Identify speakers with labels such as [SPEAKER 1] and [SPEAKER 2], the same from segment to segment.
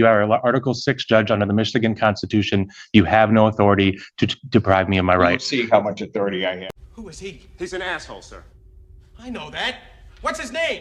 [SPEAKER 1] are an Article 6 judge under the Michigan Constitution. You have no authority to deprive me of my
[SPEAKER 2] You'll
[SPEAKER 1] rights.
[SPEAKER 2] see how much authority I have.
[SPEAKER 3] Who is he?
[SPEAKER 4] He's an asshole, sir.
[SPEAKER 3] I know that. What's his name?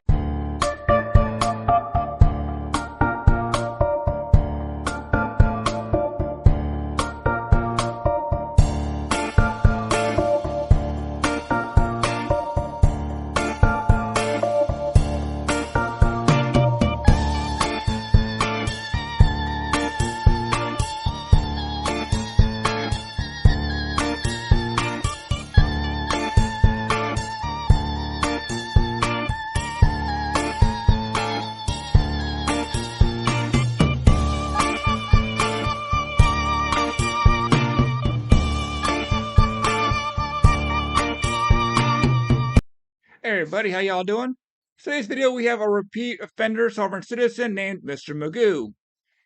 [SPEAKER 5] Hey everybody, how y'all doing? Today's video we have a repeat offender sovereign citizen named Mr. Magoo.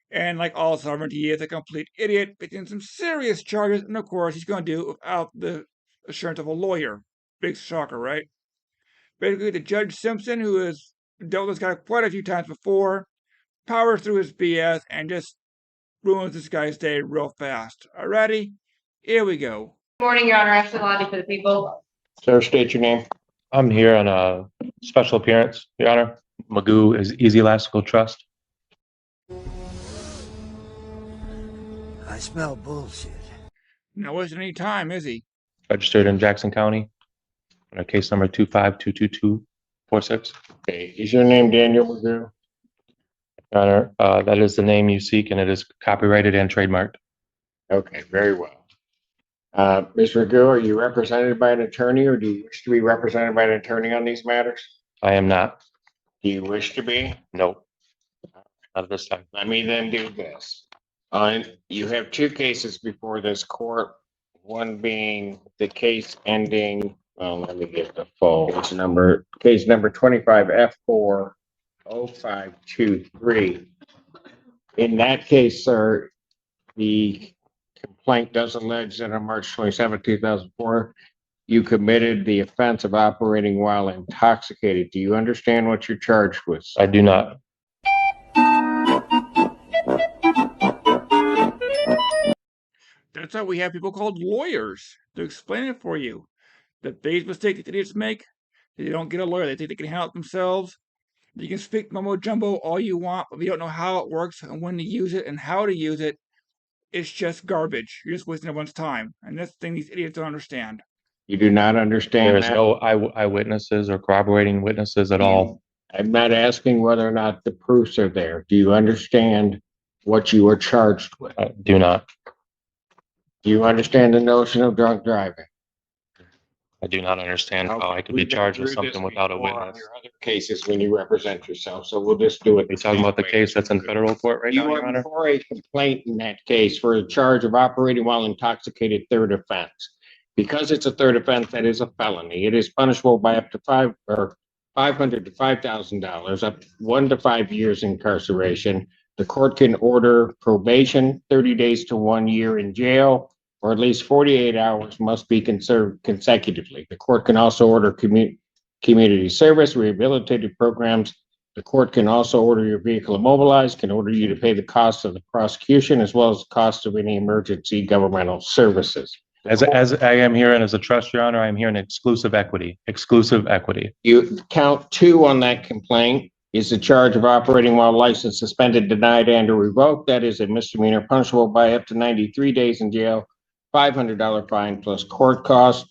[SPEAKER 5] And like all sovereignty, he is a complete idiot, facing some serious charges, and of course he's going to do it without the assurance of a lawyer. Big shocker, right? Basically, the Judge Simpson, who has dealt with this guy quite a few times before, powers through his BS and just ruins this guy's day real fast. Alrighty, here we go.
[SPEAKER 6] Good morning, Your Honor. Ashley Lottie for the people.
[SPEAKER 2] Sir, state your name.
[SPEAKER 1] I'm here on a special appearance, Your Honor. Magoo is Easy Elastical Trust.
[SPEAKER 7] I smell bullshit.
[SPEAKER 5] Not wasting any time, is he?
[SPEAKER 1] Registered in Jackson County. On case number 2522246.
[SPEAKER 2] Okay, is your name Daniel Magoo?
[SPEAKER 1] Your Honor, that is the name you seek, and it is copyrighted and trademarked.
[SPEAKER 2] Okay, very well. Ms. Magoo, are you represented by an attorney, or do you wish to be represented by an attorney on these matters?
[SPEAKER 1] I am not.
[SPEAKER 2] Do you wish to be?
[SPEAKER 1] No. Not at this time.
[SPEAKER 2] Let me then do this. You have two cases before this court, one being the case ending, well, let me get the full case number 25F40523. In that case, sir, the complaint does allege that on March 27, 2004, you committed the offense of operating while intoxicated. Do you understand what you're charged with?
[SPEAKER 1] I do not.
[SPEAKER 5] That's why we have people called lawyers to explain it for you. The biggest mistake that idiots make, they don't get a lawyer. They think they can handle it themselves. You can speak mumbo jumbo all you want, but if you don't know how it works and when to use it and how to use it, it's just garbage. You're just wasting everyone's time. And that's the thing these idiots don't understand.
[SPEAKER 2] You do not understand
[SPEAKER 1] There is
[SPEAKER 2] that?
[SPEAKER 1] no eyewitnesses or corroborating witnesses at all.
[SPEAKER 2] I'm not asking whether or not the proofs are there. Do you understand what you are charged with?
[SPEAKER 1] I do not.
[SPEAKER 2] Do you understand the notion of drunk driving?
[SPEAKER 1] I do not understand how I could be
[SPEAKER 2] We've been
[SPEAKER 1] charged with
[SPEAKER 2] through this
[SPEAKER 1] something without a
[SPEAKER 2] before on
[SPEAKER 1] witness.
[SPEAKER 2] your other cases when you represent yourself, so we'll just do it.
[SPEAKER 1] Are you talking about the case that's in federal court right now,
[SPEAKER 2] You
[SPEAKER 1] Your
[SPEAKER 2] are
[SPEAKER 1] Honor?
[SPEAKER 2] for a complaint in that case for a charge of operating while intoxicated, third offense. Because it's a third offense, that is a felony. It is punishable by up to $500 to $5,000, up to 1 to 5 years incarceration. The court can order probation, 30 days to 1 year in jail, or at least 48 hours must be conserved consecutively. The court can also order community service, rehabilitative programs. The court can also order your vehicle immobilized, can order you to pay the cost of the prosecution, as well as the cost of any emergency governmental services.
[SPEAKER 1] As I am here and as a trust, Your Honor, I am here in exclusive equity. Exclusive equity.
[SPEAKER 2] You count 2 on that complaint is the charge of operating while license suspended, denied, and or revoked. That is a misdemeanor punishable by up to 93 days in jail, $500 fine plus court costs,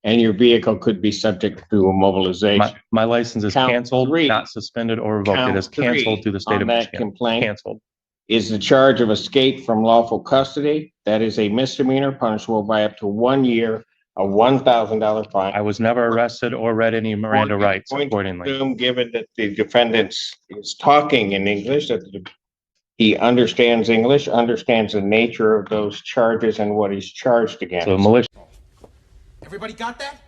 [SPEAKER 2] and your vehicle could be subject to immobilization.
[SPEAKER 1] My license is
[SPEAKER 2] Count
[SPEAKER 1] canceled,
[SPEAKER 2] 3.
[SPEAKER 1] not suspended or revoked. It is
[SPEAKER 2] Count 3
[SPEAKER 1] canceled through the state
[SPEAKER 2] on
[SPEAKER 1] of
[SPEAKER 2] that
[SPEAKER 1] Michigan.
[SPEAKER 2] complaint
[SPEAKER 1] Canceled.
[SPEAKER 2] is the charge of escape from lawful custody. That is a misdemeanor punishable by up to 1 year, a $1,000 fine.
[SPEAKER 1] I was never arrested or read any Miranda rights
[SPEAKER 2] Point to
[SPEAKER 1] accordingly.
[SPEAKER 2] assume, given that the defendant is talking in English, that he understands English, understands the nature of those charges and what he's charged against.
[SPEAKER 1] So militia.
[SPEAKER 3] Everybody got that?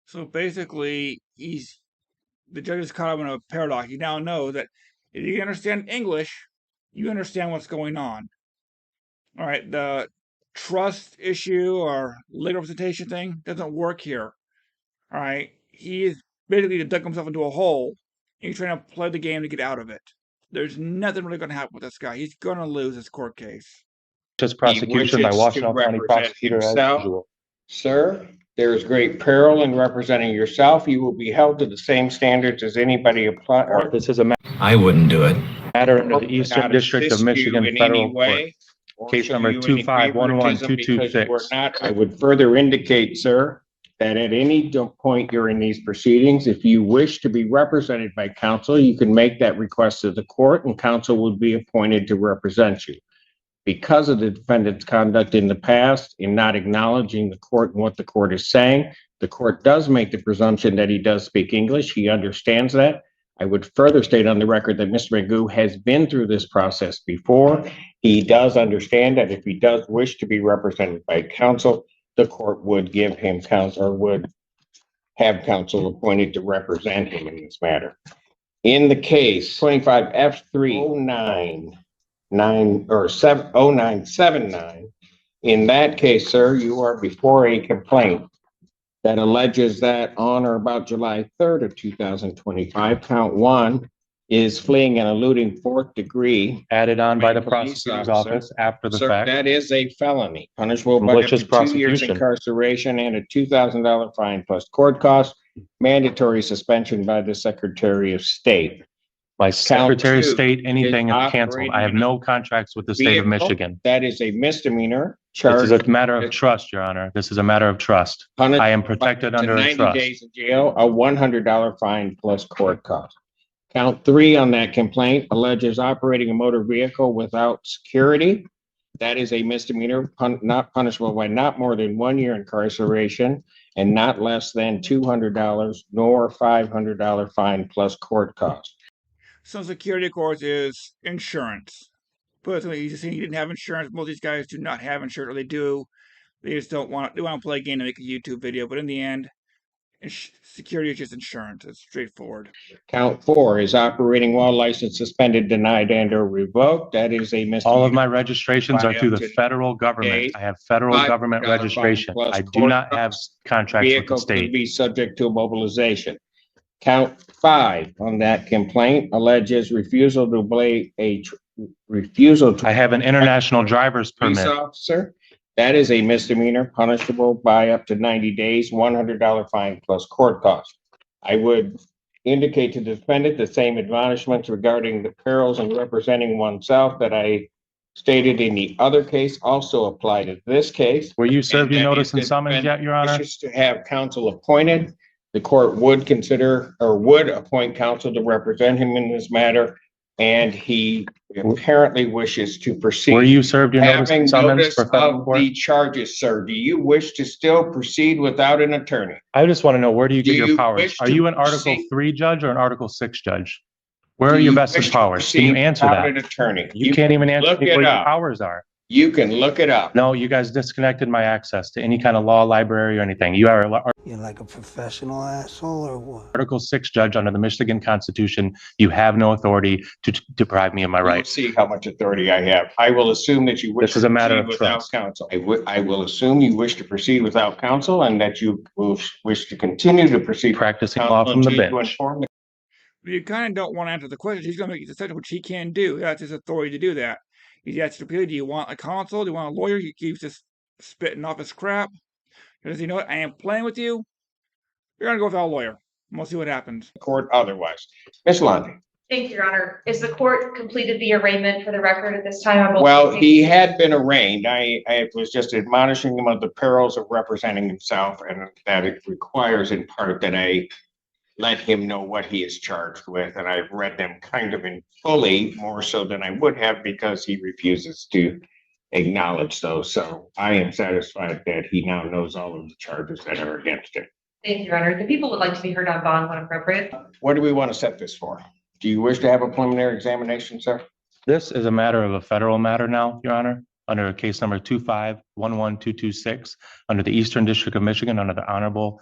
[SPEAKER 5] So basically, the judge is caught up in a paradox. He now knows that if you understand English, you understand what's going on. All right, the trust issue or legal representation thing doesn't work here. All right, he is basically to dug himself into a hole. And he's trying to play the game to get out of it. There's nothing really going to happen with this guy. He's going to lose this court case.
[SPEAKER 1] Just prosecution by
[SPEAKER 2] wishes to
[SPEAKER 1] Washtenaw County
[SPEAKER 2] represent
[SPEAKER 1] prosecutor as
[SPEAKER 2] himself.
[SPEAKER 1] usual.
[SPEAKER 2] Sir, there is great peril in representing yourself. You will be held to the same standards as anybody apply. Or
[SPEAKER 1] This is a
[SPEAKER 4] I wouldn't do it.
[SPEAKER 1] matter under the Eastern
[SPEAKER 2] not
[SPEAKER 1] District of
[SPEAKER 2] assist you
[SPEAKER 1] Michigan
[SPEAKER 2] in
[SPEAKER 1] Federal
[SPEAKER 2] any
[SPEAKER 1] Court.
[SPEAKER 2] way, or
[SPEAKER 1] Case
[SPEAKER 2] show
[SPEAKER 1] number
[SPEAKER 2] you any
[SPEAKER 1] 2511226.
[SPEAKER 2] favoritism because you are not. I would further indicate, sir, that at any point during these proceedings, if you wish to be represented by counsel, you can make that request to the court and counsel would be appointed to represent you. Because of the defendant's conduct in the past in not acknowledging the court and what the court is saying, the court does make the presumption that he does speak English. He understands that. I would further state on the record that Mr. Magoo has been through this process before. He does understand that if he does wish to be represented by counsel, the court would give him counsel or would have counsel appointed to represent him in this matter. In the case 25F30979, in that case, sir, you are before a complaint that alleges that on or about July 3rd of 2025, count one is fleeing and eluding fourth degree.
[SPEAKER 1] Added on by the
[SPEAKER 2] Police
[SPEAKER 1] prosecutor's
[SPEAKER 2] officer.
[SPEAKER 1] office after the
[SPEAKER 2] Sir,
[SPEAKER 1] fact.
[SPEAKER 2] that is a felony, punishable by
[SPEAKER 1] Malicious
[SPEAKER 2] up to 2 years
[SPEAKER 1] prosecution.
[SPEAKER 2] incarceration and a $2,000 fine plus court costs, mandatory suspension by the Secretary of State.
[SPEAKER 1] My Secretary of
[SPEAKER 2] two
[SPEAKER 1] State, anything
[SPEAKER 2] is
[SPEAKER 1] is canceled. I have no contracts with the state of
[SPEAKER 2] Vehicle,
[SPEAKER 1] Michigan.
[SPEAKER 2] that is a misdemeanor
[SPEAKER 1] This
[SPEAKER 2] charge.
[SPEAKER 1] is a matter of trust, Your Honor. This is a matter of trust.
[SPEAKER 2] punished
[SPEAKER 1] I am
[SPEAKER 2] by
[SPEAKER 1] protected
[SPEAKER 2] up to
[SPEAKER 1] under a
[SPEAKER 2] 90
[SPEAKER 1] trust.
[SPEAKER 2] days in jail, a $100 fine plus court cost. Count three on that complaint alleges operating a motor vehicle without security. That is a misdemeanor, not punishable by not more than 1 year incarceration and not less than $200 nor $500 fine plus court cost.
[SPEAKER 5] Social Security, of course, is insurance. Personally, he's just saying he didn't have insurance. Most of these guys do not have insurance, or they do. They just don't want. They want to play a game and make a YouTube video. But in the end, security is just insurance. It's straightforward.
[SPEAKER 2] Count four is operating while license suspended, denied, and or revoked. That is a misdemeanor.
[SPEAKER 1] All of my registrations are through the federal government. I have federal government
[SPEAKER 2] $500
[SPEAKER 1] registration.
[SPEAKER 2] fine plus
[SPEAKER 1] I do
[SPEAKER 2] court
[SPEAKER 1] not have
[SPEAKER 2] costs.
[SPEAKER 1] contracts with the
[SPEAKER 2] Vehicle could
[SPEAKER 1] state.
[SPEAKER 2] be subject to mobilization. Count five on that complaint alleges refusal to obey refusal to
[SPEAKER 1] I have an international driver's
[SPEAKER 2] police
[SPEAKER 1] permit.
[SPEAKER 2] officer. That is a misdemeanor punishable by up to 90 days, $100 fine plus court cost. I would indicate to the defendant the same admonishments regarding the perils in representing oneself that I stated in the other case also apply to this case.
[SPEAKER 1] Were you served your
[SPEAKER 2] And that
[SPEAKER 1] notice
[SPEAKER 2] if
[SPEAKER 1] and
[SPEAKER 2] the
[SPEAKER 1] summons yet, Your Honor?
[SPEAKER 2] wishes to have counsel appointed, the court would consider or would appoint counsel to represent him in this matter. And he apparently wishes to proceed.
[SPEAKER 1] Were you served your notice
[SPEAKER 2] Having
[SPEAKER 1] and summons
[SPEAKER 2] notice
[SPEAKER 1] for federal
[SPEAKER 2] of
[SPEAKER 1] court?
[SPEAKER 2] the charges, sir, do you wish to still proceed without an attorney?
[SPEAKER 1] I just want to know, where do you get
[SPEAKER 2] Do
[SPEAKER 1] your
[SPEAKER 2] you
[SPEAKER 1] powers?
[SPEAKER 2] wish
[SPEAKER 1] Are
[SPEAKER 2] to
[SPEAKER 1] you an Article
[SPEAKER 2] proceed?
[SPEAKER 1] 3 judge or an Article 6 judge? Where
[SPEAKER 2] Do
[SPEAKER 1] are your
[SPEAKER 2] you
[SPEAKER 1] vested
[SPEAKER 2] wish to
[SPEAKER 1] powers? Can you
[SPEAKER 2] proceed
[SPEAKER 1] answer
[SPEAKER 2] without
[SPEAKER 1] that?
[SPEAKER 2] an attorney?
[SPEAKER 1] You can't even answer
[SPEAKER 2] look
[SPEAKER 1] me
[SPEAKER 2] it
[SPEAKER 1] what your
[SPEAKER 2] up.
[SPEAKER 1] powers are.
[SPEAKER 2] You can look it up.
[SPEAKER 1] No, you guys disconnected my access to any kind of law library or anything. You are an
[SPEAKER 7] You're like a professional asshole or what?
[SPEAKER 1] Article 6 judge under the Michigan Constitution. You have no authority to deprive me of my
[SPEAKER 2] We'll
[SPEAKER 1] rights.
[SPEAKER 2] see how much authority I have. I will assume that you wish
[SPEAKER 1] This is
[SPEAKER 2] to
[SPEAKER 1] a matter
[SPEAKER 2] proceed
[SPEAKER 1] of
[SPEAKER 2] without
[SPEAKER 1] trust.
[SPEAKER 2] counsel. I will assume you wish to proceed without counsel and that you will wish to continue to proceed.
[SPEAKER 1] Practicing law from the
[SPEAKER 2] Counsel to
[SPEAKER 1] bench.
[SPEAKER 2] inform the
[SPEAKER 5] You kind of don't want to answer the question. He's going to make a decision, which he can do. That's his authority to do that. He's asked repeatedly, do you want a counsel? Do you want a lawyer? He keeps just spitting off his crap. Because you know what? I am playing with you. You're going to go without a lawyer. And we'll see what happens.
[SPEAKER 2] court otherwise. Ms. Lundy.
[SPEAKER 6] Thank you, Your Honor. Is the court completed the arraignment for the record at this time? on both
[SPEAKER 2] Well,
[SPEAKER 6] cases?
[SPEAKER 2] he had been arraigned. I was just admonishing him of the perils of representing himself and that it requires in part that I let him know what he is charged with. And I've read them kind of in fully, more so than I would have because he refuses to acknowledge those. So I am satisfied that he now knows all of the charges that are against him.
[SPEAKER 6] Thank you, Your Honor. The people would like to be heard on bond when appropriate.
[SPEAKER 2] What do we want to set this for? Do you wish to have a preliminary examination, sir?
[SPEAKER 1] This is a matter of a federal matter now, Your Honor, under case number 2511226, under the Eastern District of Michigan, under the Honorable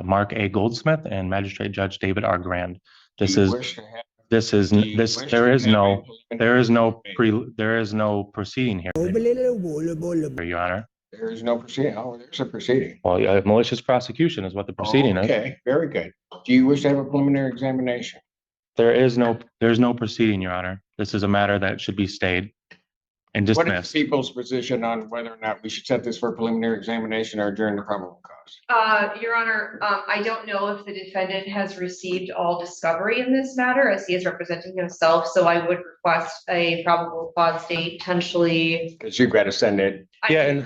[SPEAKER 1] Mark A. Goldsmith and Magistrate Judge David R. Grand. This
[SPEAKER 2] Do you
[SPEAKER 1] is,
[SPEAKER 2] wish to have-
[SPEAKER 1] this is,
[SPEAKER 2] do you
[SPEAKER 1] this,
[SPEAKER 2] wish
[SPEAKER 1] there
[SPEAKER 2] to
[SPEAKER 1] is
[SPEAKER 2] have a
[SPEAKER 1] no,
[SPEAKER 2] preliminary
[SPEAKER 1] there is no proceeding here, Your Honor.
[SPEAKER 2] There is no proceeding. Oh, there's a proceeding.
[SPEAKER 1] Well, malicious prosecution is what the proceeding is.
[SPEAKER 2] Okay, very good. Do you wish to have a preliminary examination?
[SPEAKER 1] There's no proceeding, Your Honor. This is a matter that should be stayed and
[SPEAKER 2] What is
[SPEAKER 1] dismissed.
[SPEAKER 2] people's position on whether or not we should set this for preliminary examination or adjourn the probable cause?
[SPEAKER 6] Your Honor, I don't know if the defendant has received all discovery in this matter as he is representing himself, so I would request a probable cause date potentially.
[SPEAKER 2] Because you've got to send it.
[SPEAKER 1] Yeah, and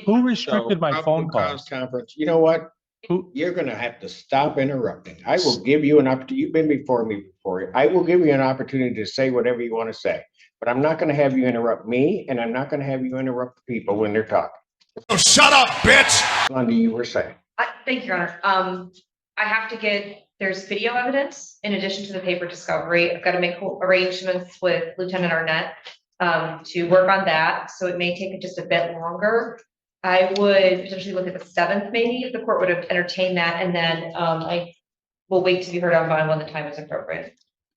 [SPEAKER 1] who restricted my phone
[SPEAKER 2] Probable cause
[SPEAKER 1] calls?
[SPEAKER 2] Conference, you know what?
[SPEAKER 1] Who,
[SPEAKER 2] You're gonna have to stop interrupting. I will give you an opportunity. You've been before me before. I will give you an opportunity to say whatever you want to say. But I'm not gonna have you interrupt me, and I'm not gonna have you interrupt the people when they're talking.
[SPEAKER 3] Oh, shut up, bitch!
[SPEAKER 2] Lundy, you were saying.
[SPEAKER 6] Thank you, Your Honor. I have to there's video evidence in addition to the paper discovery. I've got to make arrangements with Lieutenant Arnett to work on that. So it may take just a bit longer. I would potentially look at the 7th, maybe, if the court would have entertained that. And then I will wait to be heard on bond when the time is appropriate.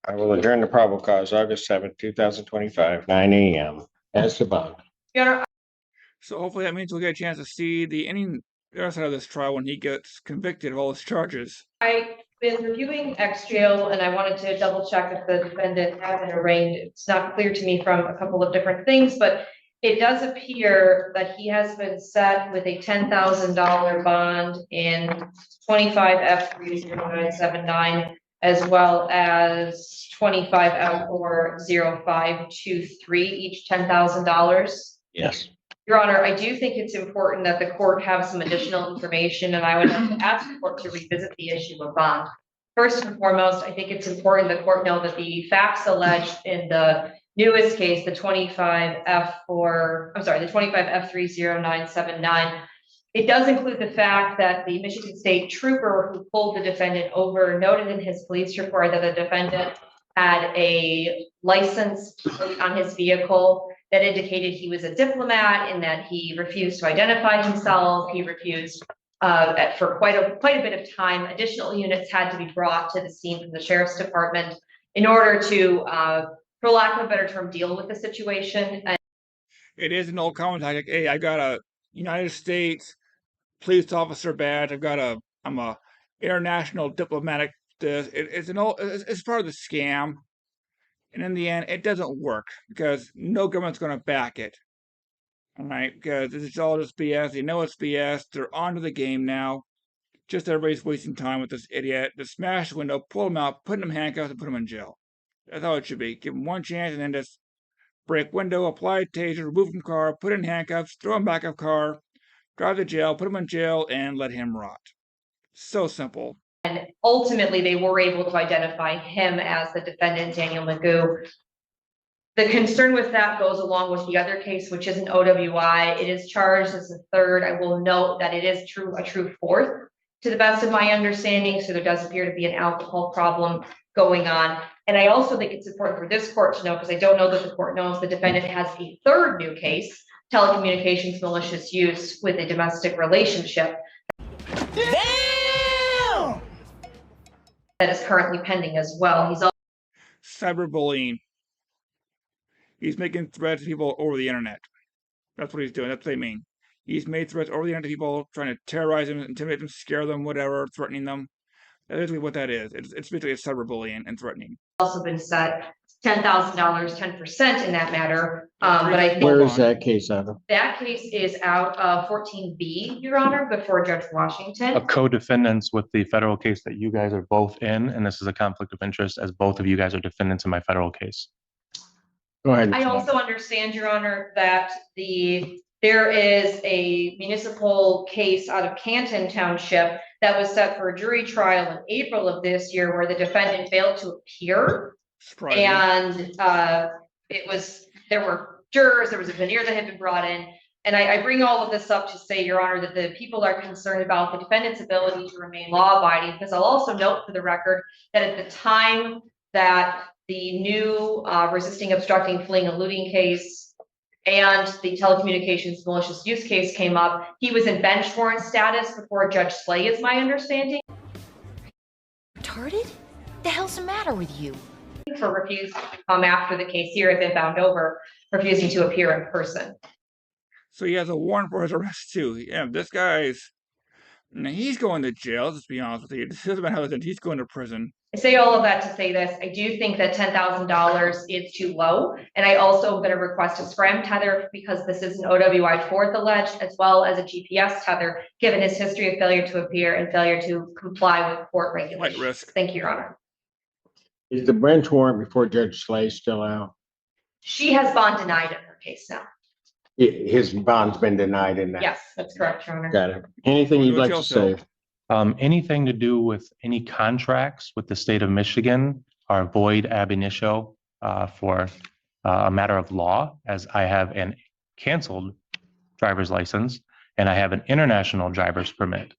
[SPEAKER 2] I will adjourn the probable cause August 7th, 2025, 9 a.m. as the bond.
[SPEAKER 6] Your Honor,
[SPEAKER 5] So hopefully that means we'll get a chance to see the other side of this trial when he gets convicted of all his charges.
[SPEAKER 6] I've been reviewing ex-jail and I wanted to double check if the defendant had been arraigned. It's not clear to me from a couple of different things, but it does appear that he has been set with a $10,000 bond in 25F30979, as well as 25F40523, each $10,000.
[SPEAKER 2] Yes.
[SPEAKER 6] Your Honor, I do think it's important that the court have some additional information, and I would have to ask the court to revisit the issue of bond. First and foremost, I think it's important the court know that the facts alleged in the newest case, the 25F30979, it does include the fact that the Michigan State trooper who pulled the defendant over noted in his police report that the defendant had a license plate on his vehicle that indicated he was a diplomat and that he refused to identify himself. He refused for quite a bit of time. Additional units had to be brought to the scene from the sheriff's department in order to, for lack of a better term, deal with the situation.
[SPEAKER 5] It is an old common tactic. Hey, I got a United States police officer badge. I'm a international diplomatic. It's part of the scam. And in the end, it doesn't work because no government's going to back it. All right, because it's all just BS. They know it's BS. They're onto the game now. Just everybody's wasting time with this idiot. Just smash the window, pull him out, put him in handcuffs, and put him in jail. That's how it should be. Give him one chance and then just break window, apply taser, remove from car, put in handcuffs, throw him back of car, drive to jail, put him in jail, and let him rot. So simple.
[SPEAKER 6] And ultimately, they were able to identify him as the defendant, Daniel Magoo. The concern with that goes along with the other case, which is an OWI. It is charged as a third. I will note that it is a true fourth, to the best of my understanding. So there does appear to be an alcohol problem going on. And I also think it's important for this court to know, because I don't know that the court knows, the defendant has a third new case, telecommunications malicious use with a domestic relationship.
[SPEAKER 3] Damn!
[SPEAKER 6] That is currently pending as well. He's also
[SPEAKER 5] Cyberbullying. He's making threats to people over the internet. That's what he's doing. That's what they mean. He's made threats over the internet to people, trying to terrorize them, intimidate them, scare them, whatever, threatening them. That's basically what that is. It's basically cyberbullying and threatening.
[SPEAKER 6] also been set $10,000, 10% in that matter. But I think
[SPEAKER 2] Where is that case out of?
[SPEAKER 6] that case is out of 14B, Your Honor, before Judge Washington.
[SPEAKER 1] of co-defendants with the federal case that you guys are both in, and this is a conflict of interest as both of you guys are defendants in my federal case.
[SPEAKER 2] Go ahead.
[SPEAKER 6] I also understand, Your Honor, that there is a municipal case out of Canton Township that was set for a jury trial in April of this year where the defendant failed to appear.
[SPEAKER 5] Surprising.
[SPEAKER 6] And there were jurors, there was a veneer that had been brought in. And I bring all of this up to say, Your Honor, that the people are concerned about the defendant's ability to remain law-abiding, because I'll also note for the record that at the time that the new resisting, obstructing, fleeing, eluding case and the telecommunications malicious use case came up, he was in bench warrant status before Judge Slay, is my understanding.
[SPEAKER 4] Retarded? The hell's the matter with you?
[SPEAKER 6] For refusing to come after the case here had been found over, refusing to appear in person.
[SPEAKER 5] So he has a warrant for his arrest too. Yeah, this guy's Now, he's going to jail, let's be honest with you. This isn't about how he's going to prison.
[SPEAKER 6] I say all of that to say this, I do think that $10,000 is too low. And I also am going to request a scram tether because this is an OWI 4th alleged, as well as a GPS tether, given his history of failure to appear and failure to comply with court regulations.
[SPEAKER 5] risk.
[SPEAKER 6] Thank you, Your Honor.
[SPEAKER 2] Is the bench warrant before Judge Slay still out?
[SPEAKER 6] She has bond denied in her case now.
[SPEAKER 2] His bond's been denied in that.
[SPEAKER 6] Yes, that's correct, Your Honor.
[SPEAKER 2] Got it. Anything you'd like to say?
[SPEAKER 1] Anything to do with any contracts with the state of Michigan are void ab initio for a matter of law, as I have an canceled driver's license and I have an international driver's permit.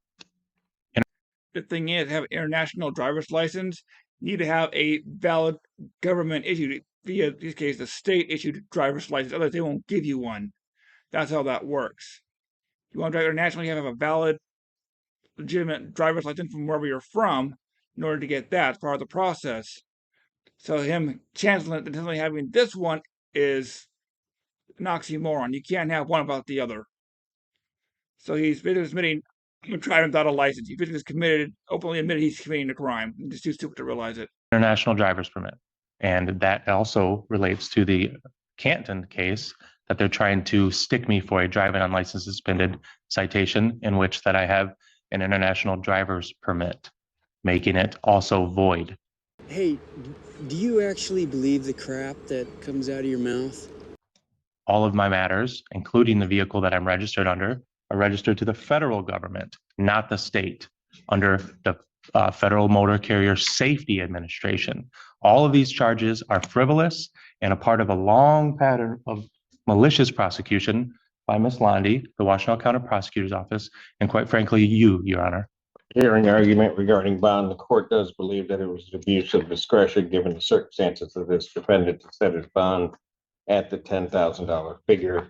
[SPEAKER 5] The thing is, have an international driver's license, you need to have a valid government issued, via this case, the state issued driver's license. Otherwise, they won't give you one. That's how that works. If you want to drive internationally, you have to have a valid, legitimate driver's license from wherever you're from in order to get that. It's part of the process. So him canceling it and only having this one is an oxymoron. You can't have one without the other. So he's basically admitting driving without a license. He basically committed, openly admitted he's committing a crime. He's just too stupid to realize it.
[SPEAKER 1] International driver's permit. And that also relates to the Canton case that they're trying to stick me for a driving unlicensed suspended citation in which that I have an international driver's permit, making it also void.
[SPEAKER 8] Hey, do you actually believe the crap that comes out of your mouth?
[SPEAKER 1] All of my matters, including the vehicle that I'm registered under, are registered to the federal government, not the state, under the Federal Motor Carrier Safety Administration. All of these charges are frivolous and a part of a long pattern of malicious prosecution by Ms. Londy, the Washtenaw County Prosecutor's Office, and quite frankly, you, Your Honor.
[SPEAKER 2] Hearing argument regarding bond, the court does believe that it was an abuse of discretion given the circumstances of this defendant to set his bond at the $10,000 figure.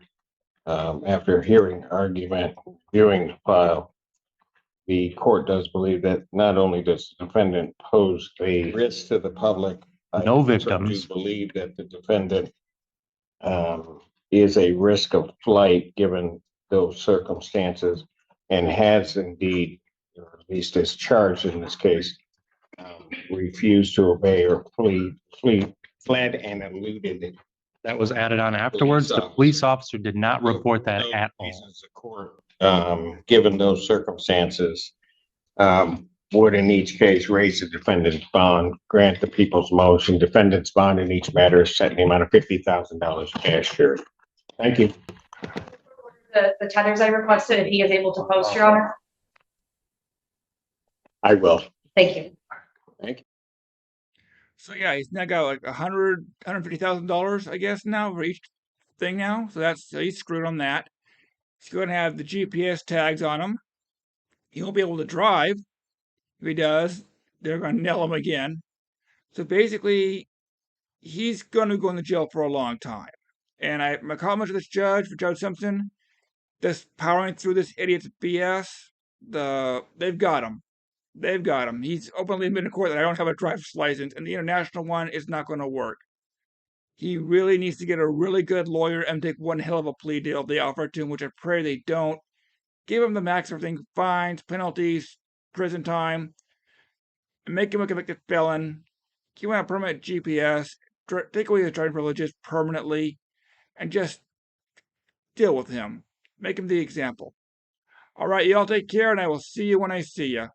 [SPEAKER 2] After hearing argument, viewing the file, the court does believe that not only does the defendant pose a risk to the public,
[SPEAKER 1] No victims.
[SPEAKER 2] believe that the defendant is a risk of flight given those circumstances and has indeed, or at least is charged in this case, refused to obey or fled and eluded.
[SPEAKER 1] That was added on afterwards. The police officer did not report that at all.
[SPEAKER 2] The court, given those circumstances, would in each case raise the defendant's bond, grant the people's motion. Defendant's bond in each matter is set in the amount of $50,000 cash here. Thank you.
[SPEAKER 6] The tethers I requested, if he is able to post, Your Honor.
[SPEAKER 2] I will.
[SPEAKER 6] Thank you.
[SPEAKER 2] Thank you.
[SPEAKER 5] So yeah, he's now got like $150,000, I guess, now for each thing now. So he's screwed on that. He's going to have the GPS tags on him. He won't be able to drive. If he does, they're going to nail him again. So basically, he's going to go into jail for a long time. And my comment to this judge, for Judge Simpson, just powering through this idiot's BS, they've got him. They've got him. He's openly admitted in court that I don't have a driver's license, and the international one is not going to work. He really needs to get a really good lawyer and take one hell of a plea deal they offer to him, which I pray they don't. Give him the max for everything, fines, penalties, prison time, and make him a convicted felon. Give him a permanent GPS, take away his driving privileges permanently, and just deal with him. Make him the example. All right, y'all take care, and I will see you when I see you.